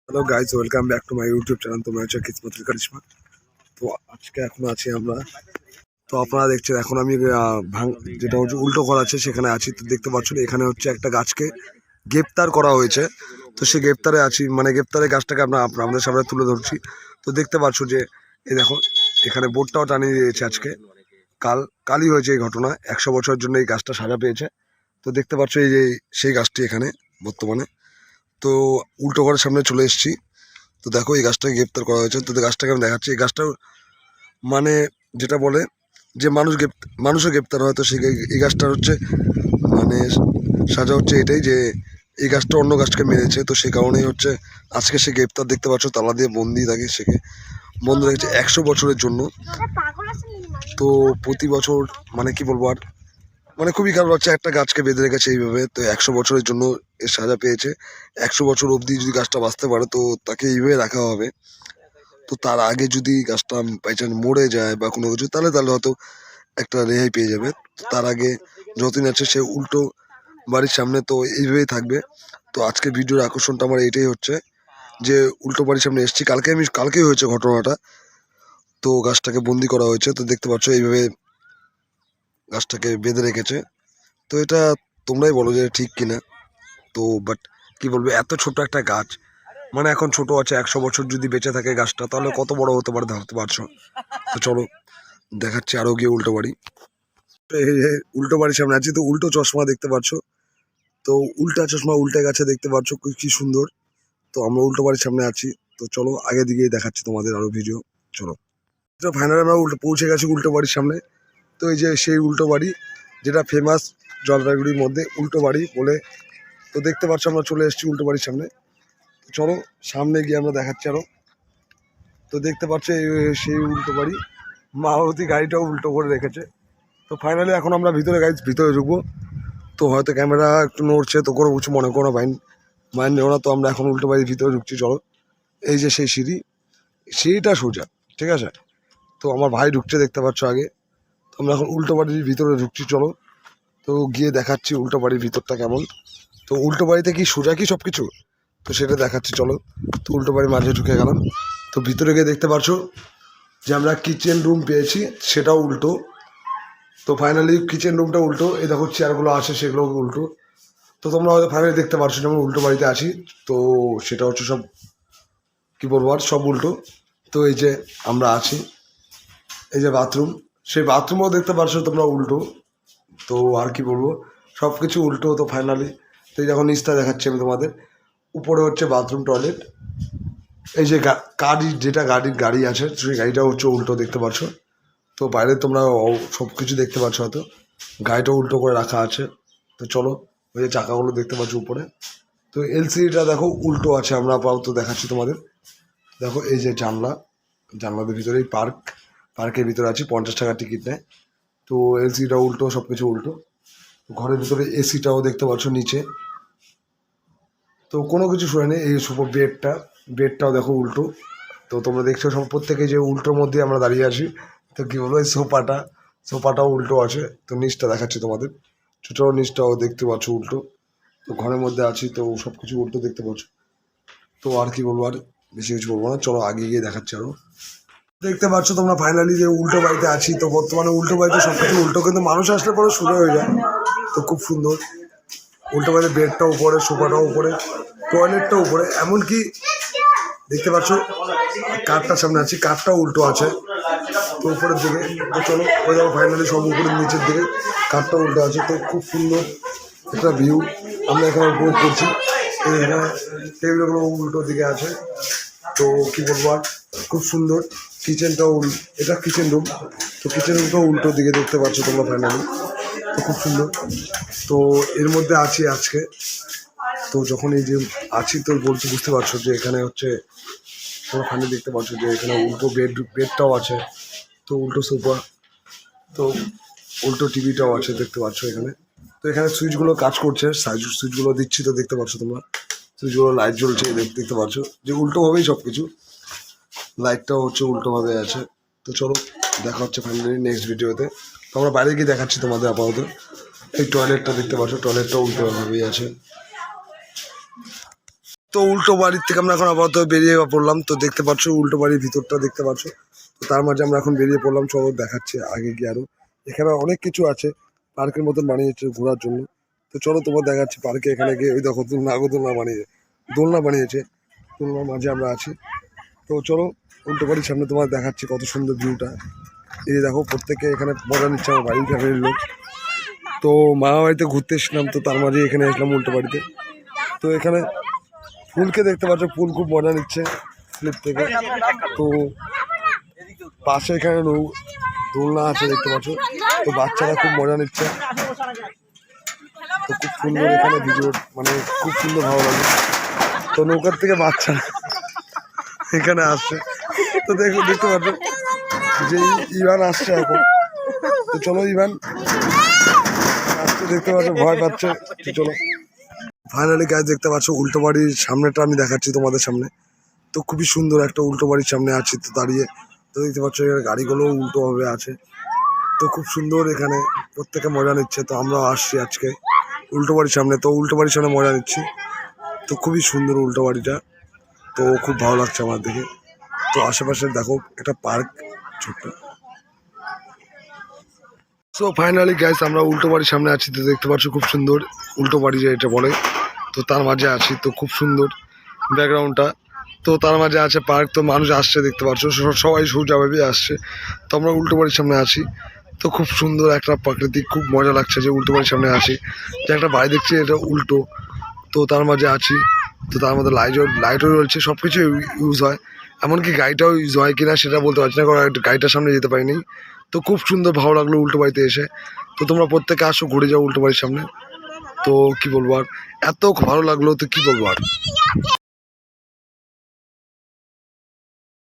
Hello guys, welcome back to my YouTube channel. তোমরা হচ্ছে কিসমতের কারিশমা। তো আজকে এখন আছি আমরা। তো আপনারা দেখছেন এখন আমি যেটা হচ্ছে উল্টো করা আছে সেখানে আছি। তো দেখতে পাচ্ছেন এখানে হচ্ছে একটা গাছকে গ্রেপ্তার করা হয়েছে। তো সেই গ্রেপ্তারে আছি, মানে গ্রেপ্তারের গাছটাকে আপনাদের সামনে তুলে ধরছি। তো দেখতে পাচ্ছ যে এই দেখো এখানে বোর্ডটাও টানিয়ে দিয়েছে আজকে। কালই হয়েছে এই ঘটনা, 100 বছরের জন্য এই গাছটা সাজা পেয়েছে। তো দেখতে পাচ্ছ এই যে সেই গাছটি এখানে বর্তমানে। তো উল্টো ঘরের সামনে চলে এসেছি। তো দেখো এই গাছটাকে গ্রেপ্তার করা হয়েছে। তো গাছটাকে আমি দেখাচ্ছি। এই গাছটা মানে যেটা বলে যে মানুষও গ্রেপ্তার হয়। তো সেই এই গাছটার হচ্ছে মানে সাজা হচ্ছে এটাই যে এই গাছটা অন্য গাছকে মেরেছে। তো সেই কারণেই হচ্ছে আজকে সে গ্রেপ্তার। দেখতে পাচ্ছ তালা দিয়ে বন্দি থাকে, সেকে বন্ধ রেখেছে 100 বছরের জন্য। তো প্রতি বছর মানে কি বলবো আর, মানে খুবই খারাপ লাগছে, একটা গাছকে বেঁধে রেখেছে এইভাবে। তো 100 বছরের জন্য এর সাজা পেয়েছে। 100 বছর অবধি যদি গাছটা বাঁচতে পারে তো তাকে এইভাবে রাখা হবে। তো তার আগে যদি গাছটা বাই চান্স মরে যায় বা কোনো কিছু, তাহলে হয়তো একটা রেহাই পেয়ে যাবে। তো তার আগে যতদিন আছে সে উল্টো বাড়ির সামনে তো এইভাবেই থাকবে। তো আজকে ভিডিওর আকর্ষণটা আমার এইটাই হচ্ছে যে উল্টো বাড়ির সামনে এসেছি। কালকেই হয়েছে ঘটনাটা। তো গাছটাকে বন্দি করা হয়েছে। তো দেখতে পাচ্ছ এইভাবে গাছটাকে বেঁধে রেখেছে। তো এটা তোমরাই বলো যে ঠিক কিনা। তো বাট কি বলবো, এত ছোট একটা গাছ, মানে এখন ছোট আছে, 100 বছর যদি বেঁচে থাকে গাছটা তাহলে কত বড় হতে পারে ভাবতে পারছো। তো চলো দেখাচ্ছি আরো গিয়ে উল্টো বাড়ি। এই যে উল্টো বাড়ির সামনে আছি। তো উল্টো চশমা দেখতে পাচ্ছ। তো উল্টা চশমা উল্টে গেছে, দেখতে পাচ্ছ কি সুন্দর। তো আমরা উল্টো বাড়ির সামনে আছি। তো চলো আগে দিকেই দেখাচ্ছি তোমাদের আরো ভিডিও। চলো, তো ফাইনালি আমরা পৌঁছে গেছি উল্টো বাড়ির সামনে। তো এই যে সেই উল্টো বাড়ি, যেটা ফেমাস জলপাইগুড়ির মধ্যে উল্টো বাড়ি বলে। তো দেখতে পাচ্ছ আমরা চলে এসেছি উল্টো বাড়ির সামনে। তো চলো সামনে গিয়ে আমরা দেখাচ্ছি আরো। তো দেখতে পাচ্ছ সেই উল্টো বাড়ি, মারুতি গাড়িটাও উল্টো করে রেখেছে। তো ফাইনালি এখন আমরা ভিতরে ঢুকবো। তো হয়তো ক্যামেরা একটু নড়ছে, তো কোনো কিছু মনে করো মাইন্ড নেও না। তো আমরা এখন উল্টো বাড়ির ভিতরে ঢুকছি। চলো, এই যে সেই সিঁড়িটা সোজা, ঠিক আছে। তো আমার ভাই ঢুকছে, দেখতে পাচ্ছ আগে। তো আমরা এখন উল্টো বাড়ির ভিতরে ঢুকছি। চলো, তো গিয়ে দেখাচ্ছি উল্টো বাড়ির ভিতরটা কেমন। তো উল্টো বাড়িতে কি সোজা কি সব কিছু, তো সেটা দেখাচ্ছি। চলো, তো উল্টো বাড়ির মাঝে ঢুকে গেলাম। তো ভিতরে গিয়ে দেখতে পাচ্ছ যে আমরা কিচেন রুম পেয়েছি, সেটাও উল্টো। তো ফাইনালি কিচেন রুমটা উল্টো। এই দেখো চেয়ারগুলো আছে সেগুলো উল্টো। তো তোমরা হয়তো ফাইনালি দেখতে পারছো যে আমরা উল্টো বাড়িতে আছি। তো সেটা হচ্ছে সব কি বলবো আর, সব উল্টো। তো এই যে আমরা আছি, এই যে বাথরুম, সেই বাথরুমও দেখতে পারছো তোমরা উল্টো। তো আর কি বলবো, সব কিছু উল্টো। তো ফাইনালি তো এই যখন নিচটা দেখাচ্ছি আমি তোমাদের, উপরে হচ্ছে বাথরুম টয়লেট। এই যে গাড়ি আছে সেই গাড়িটা হচ্ছে উল্টো, দেখতে পাচ্ছ। তো বাইরে তোমরা সব কিছু দেখতে পাচ্ছ হয়তো, গাড়িটা উল্টো করে রাখা আছে। তো চলো, ওই যে চাকাগুলো দেখতে পাচ্ছ উপরে। তো এলসিডিটা দেখো উল্টো আছে, আমরা আপাতত দেখাচ্ছি তোমাদের। দেখো এই যে জানলাদের ভিতরেই পার্কের ভিতরে আছি, 50 টাকা টিকিট নেয়। তো এলসিডিটা উল্টো, সব কিছু উল্টো। ঘরের ভিতরে এসিটাও দেখতে পাচ্ছ নিচে। তো কোনো কিছু শুনে নেই। এই সুপার বেডটাও দেখো উল্টো। তো তোমরা দেখছো সব প্রত্যেকে যে উল্টোর মধ্যে আমরা দাঁড়িয়ে আছি। তো কী বলবো, এই সোফাটাও উল্টো আছে। তো নিচটা দেখাচ্ছি তোমাদের, ছোটো নিচটাও দেখতে পাচ্ছ উল্টো। তো ঘরের মধ্যে আছি, তো সব কিছু উল্টো দেখতে পাচ্ছ। তো আর কি বলবো, আর বেশি কিছু বলবো না। চলো আগে গিয়ে দেখাচ্ছি আরো। দেখতে পাচ্ছ তোমরা ফাইনালি যে উল্টো বাড়িতে আছি। তো বর্তমানে উল্টো বাড়িতে সব কিছু উল্টো, কিন্তু মানুষ আসলে পরে শুরু হয়ে যায়। তো খুব সুন্দর উল্টো বাড়িতে, বেডটা উপরে, সোফাটাও উপরে, টয়লেটটা উপরে, এমনকি দেখতে পাচ্ছ কাঠটার সামনে আছি, কাঠটাও উল্টো আছে। তো উপরের দিকে তো চলো, ওই দেখো ফাইনালি সব উপরের নিচের দিকে কাঠটা উল্টো আছে। তো খুব সুন্দর একটা ভিউ আমরা এখানে উপভোগ করছি। এখানে টেবিলগুলো উল্টো দিকে আছে। তো কী বলবো আর, খুব সুন্দর। কিচেনটাও এটা কিচেন রুম। তো কিচেন রুমটাও উল্টো দিকে দেখতে পাচ্ছ তোমরা ফাইনালি। তো খুব সুন্দর। তো এর মধ্যে আছি আজকে। তো যখন এই যে আছি তো বুঝতে পারছো যে এখানে হচ্ছে তোমরা ফাইনালি দেখতে পাচ্ছ যে এখানে উল্টো বেডটাও আছে। তো উল্টো সোফা, তো উল্টো টিভিটাও আছে দেখতে পাচ্ছ এখানে। তো এখানে সুইচগুলো কাজ করছে, সুইচগুলো দিচ্ছি। তো দেখতে পাচ্ছ তোমরা সুইচগুলো, লাইট জ্বলছে দেখতে পাচ্ছ যে উল্টোভাবেই সব কিছু। লাইটটাও হচ্ছে উল্টোভাবে আছে। তো চলো দেখা হচ্ছে ফাইনালি নেক্সট ভিডিওতে। তো আমরা বাইরে গিয়ে দেখাচ্ছি তোমাদের আপাতত। এই টয়লেটটা দেখতে পাচ্ছ, টয়লেটটাও উল্টোভাবেই আছে। তো উল্টো বাড়ির থেকে আমরা এখন আপাতত বেরিয়ে পড়লাম। তো দেখতে পাচ্ছ উল্টো বাড়ির ভিতরটা দেখতে পাচ্ছ। তো তার মাঝে আমরা এখন বেরিয়ে পড়লাম, চলো দেখাচ্ছে আগে গিয়ে আরো। এখানে অনেক কিছু আছে পার্কের মতন বানিয়েছে ঘোরার জন্য। তো চলো তোমার দেখাচ্ছি পার্কে। এখানে গিয়ে ওই দেখো দোলনা বানিয়েছে, দোলনার মাঝে আমরা আছি। তো চলো উল্টো বাড়ির সামনে তোমার দেখাচ্ছি কত সুন্দর ভিউটা। এই দেখো প্রত্যেকে এখানে মজা নিচ্ছে, আমার বাড়ির ফ্যামিলির লোক। তো মামা বাড়িতে ঘুরতে এসেছিলাম, তো তার মাঝে এখানে আসলাম উল্টো বাড়িতে। তো এখানে ফুলকে দেখতে পাচ্ছ, ফুল খুব মজা নিচ্ছে স্লিপ থেকে। তো পাশে এখানে দোলনা আছে দেখতে পাচ্ছ, তো বাচ্চারা খুব মজা নিচ্ছে। তো খুব সুন্দর এখানে ভিডিও, মানে খুব সুন্দর ভালো লাগে। তো নৌকার থেকে বাচ্চারা এখানে আসছে, তো দেখতে পাচ্ছ যে ইভান আসছে এখন। তো চলো ইভান আসছে, দেখতে পাচ্ছ ভয় পাচ্ছে। তো চলো ফাইনালি গাছ দেখতে পাচ্ছ উল্টো বাড়ির সামনেটা আমি দেখাচ্ছি তোমাদের সামনে। তো খুবই সুন্দর একটা উল্টো বাড়ির সামনে আছি তো দাঁড়িয়ে। তো দেখতে পাচ্ছ এখানে গাড়িগুলো উল্টো ভাবে আছে। তো খুব সুন্দর এখানে প্রত্যেকে মজা নিচ্ছে। তো আমরাও আসছি আজকে উল্টো বাড়ির সামনে, তো উল্টো বাড়ির সামনে মজা নিচ্ছি। তো খুবই সুন্দর উল্টো বাড়িটা, তো খুব ভালো লাগছে আমার দেখে। তো আশেপাশে দেখো একটা পার্ক ছোট্ট। সো ফাইনালি গাইস আমরা উল্টো বাড়ির সামনে আছি। তো দেখতে পাচ্ছ খুব সুন্দর উল্টো বাড়ি যে এটা বলে, তো তার মাঝে আছি। তো খুব সুন্দর ব্যাকগ্রাউন্ডটা, তো তার মাঝে আছে পার্ক। তো মানুষ আসছে দেখতে পাচ্ছ, সবাই সোজাভাবে আসছে। তো আমরা উল্টো বাড়ির সামনে আছি। তো খুব সুন্দর একটা প্রাকৃতিক, খুব মজা লাগছে যে উল্টো বাড়ির সামনে আছি, যে একটা বাড়ি দেখছি এটা উল্টো। তো তার মাঝে আছি, তো তার মধ্যে লাইটও রয়েছে, সব কিছু ইউজ হয়। এমনকি গাড়িটাও ইউজ হয় কিনা সেটা বলতে পারছি না, কারণ গাড়িটার সামনে যেতে পারিনি। তো খুব সুন্দর ভালো লাগলো উল্টো বাড়িতে এসে। তো তোমরা প্রত্যেকে আসো, ঘুরে যাও উল্টো বাড়ির সামনে। তো কি বলবো আর, এত ভালো লাগলো, তো কি বলবো আর।